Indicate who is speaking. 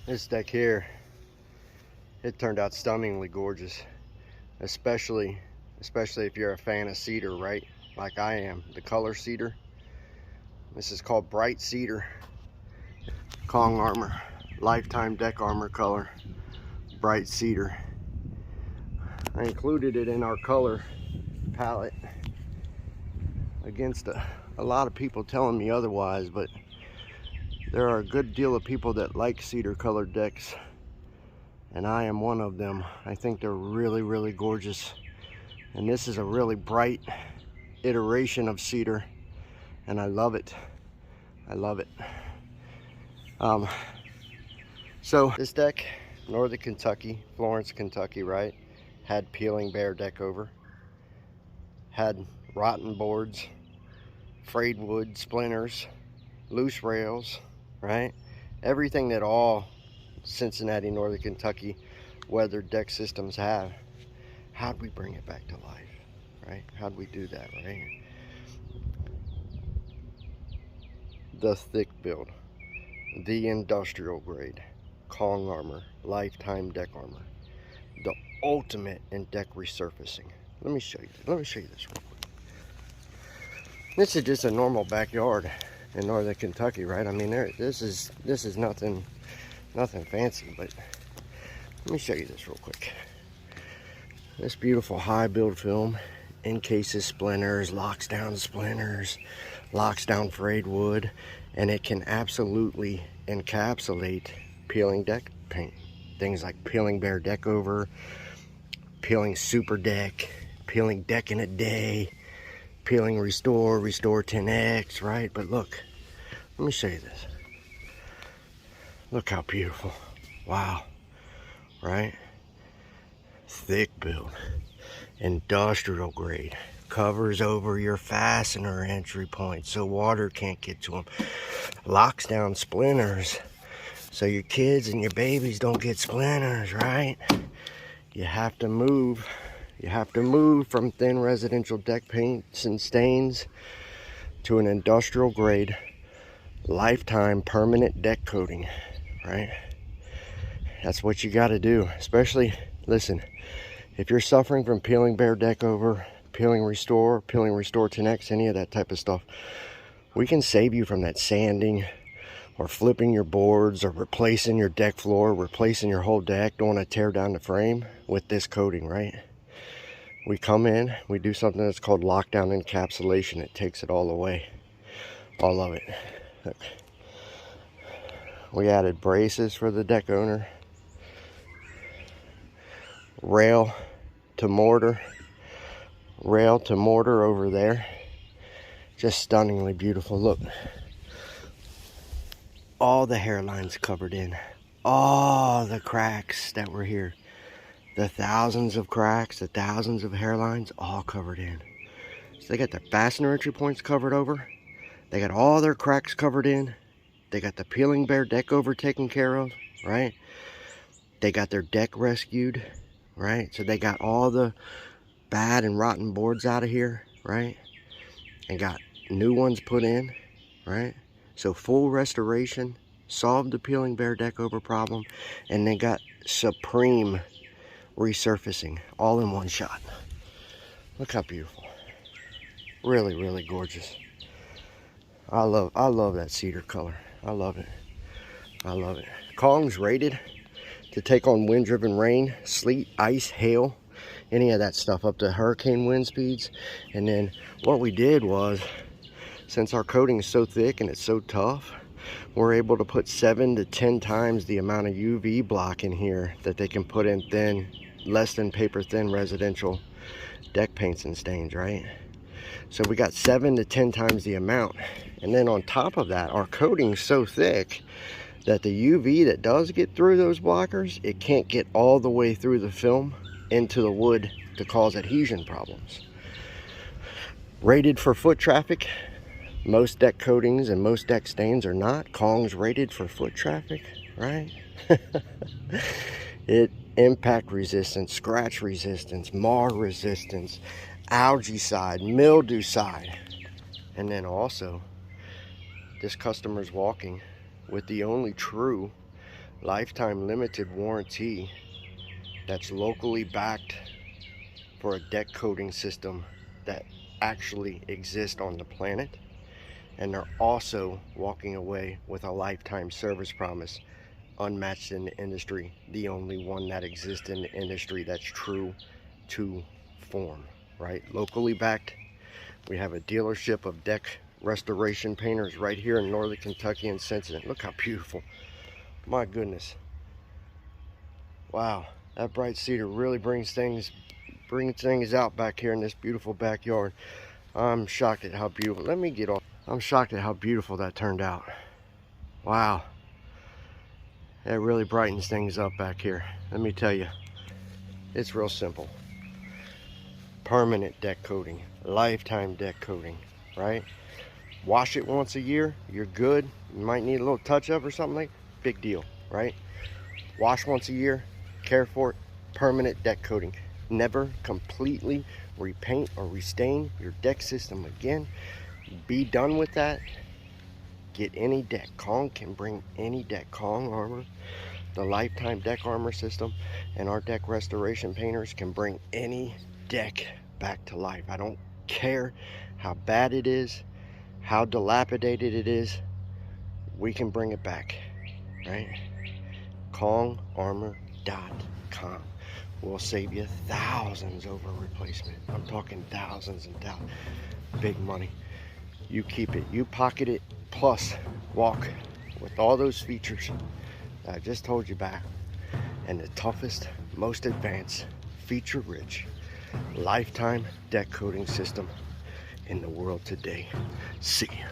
Speaker 1: This deck here, it turned out stunningly gorgeous, especially if you're a fan of cedar, right? Like I am, the color cedar. This is called bright cedar. Kong armor, lifetime deck armor color, bright cedar. I included it in our color palette against a lot of people telling me otherwise, but there are a good deal of people that like cedar colored decks, and I am one of them. I think they're really, really gorgeous, and this is a really bright iteration of cedar, and I love it. I love it. So this deck, Northern Kentucky, Florence, Kentucky, right? Had peeling Behr DeckOver, had rotten boards, frayed wood, splinters, loose rails, right? Everything that all Cincinnati, Northern Kentucky weathered deck systems have. How'd we bring it back to life, right? How'd we do that, right? The thick build, the industrial grade, Kong armor, lifetime deck armor, the ultimate in deck resurfacing. Let me show you this. Let me show you this real quick. This is just a normal backyard in Northern Kentucky, right? I mean, this is nothing fancy, but let me show you this real quick. This beautiful high build film encases splinters, locks down splinters, locks down frayed wood, and it can absolutely encapsulate peeling deck paint. Things like peeling Behr DeckOver, peeling Super Deck, peeling Deck in a Day, peeling Restore 10X, right? But look, let me show you this. Look how beautiful. Wow, right? Thick build, industrial grade, covers over your fastener entry points so water can't get to them, locks down splinters so your kids and your babies don't get splinters, right? You have to move from thin residential deck paints and stains to an industrial grade lifetime permanent deck coating, right? That's what you got to do. Especially, listen, if you're suffering from peeling Behr DeckOver, peeling Restore 10X, any of that type of stuff, we can save you from that sanding or flipping your boards or replacing your deck floor, replacing your whole deck. Don't want to tear down the frame with this coating, right? We come in, we do something that's called lockdown encapsulation. It takes it all away, all of it. Look. We added braces for the deck owner, rail to mortar over there. Just stunningly beautiful. Look, all the hairlines covered in, all the cracks that were here, the thousands of cracks, the thousands of hairlines, all covered in. So they got the fastener entry points covered over, they got all their cracks covered in, they got the peeling Behr DeckOver taken care of, right? They got their deck rescued, right? So they got all the bad and rotten boards out of here, right? And got new ones put in, right? So full restoration, solved the peeling Behr DeckOver problem, and they got supreme resurfacing all in one shot. Look how beautiful. Really, really gorgeous. I love that cedar color. I love it. I love it. Kong's rated to take on wind-driven rain, sleet, ice, hail, any of that stuff up to hurricane wind speeds. And then what we did was, since our coating is so thick and it's so tough, we're able to put 7 to 10 times the amount of UV block in here that they can put in thin, less than paper thin residential deck paints and stains, right? So we got 7 to 10 times the amount. And then on top of that, our coating's so thick that the UV that does get through those blockers, it can't get all the way through the film into the wood to cause adhesion problems. Rated for foot traffic. Most deck coatings and most deck stains are not. Kong's rated for foot traffic, right? It impact resistance, scratch resistance, mar resistance, algae side, mildew side. And then also, this customer's walking with the only true lifetime limited warranty that's locally backed for a deck coating system that actually exists on the planet. And they're also walking away with a lifetime service promise, unmatched in the industry, the only one that exists in the industry that's true to form, right? Locally backed. We have a dealership of deck restoration painters right here in northern Kentucky and Cincinnati. Look how beautiful. My goodness. Wow, that bright cedar really brings things out back here in this beautiful backyard. I'm shocked at how beautiful. Let me get off. I'm shocked at how beautiful that turned out. Wow. That really brightens things up back here. Let me tell you, it's real simple. Permanent deck coating, lifetime deck coating, right? Wash it once a year, you're good. You might need a little touch up or something, like big deal, right? Wash once a year, care for it, permanent deck coating. Never completely repaint or restain your deck system again. Be done with that. Get any deck. Kong can bring any deck. Kong Armor, the lifetime deck armor system, and our deck restoration painters can bring any deck back to life. I don't care how bad it is, how dilapidated it is, we can bring it back, right? KongArmor.com will save you thousands over replacement. I'm talking thousands and thousands. Big money. You keep it, you pocket it, plus walk with all those features that I just told you about, and the toughest, most advanced, feature-rich, lifetime deck coating system in the world today. See ya.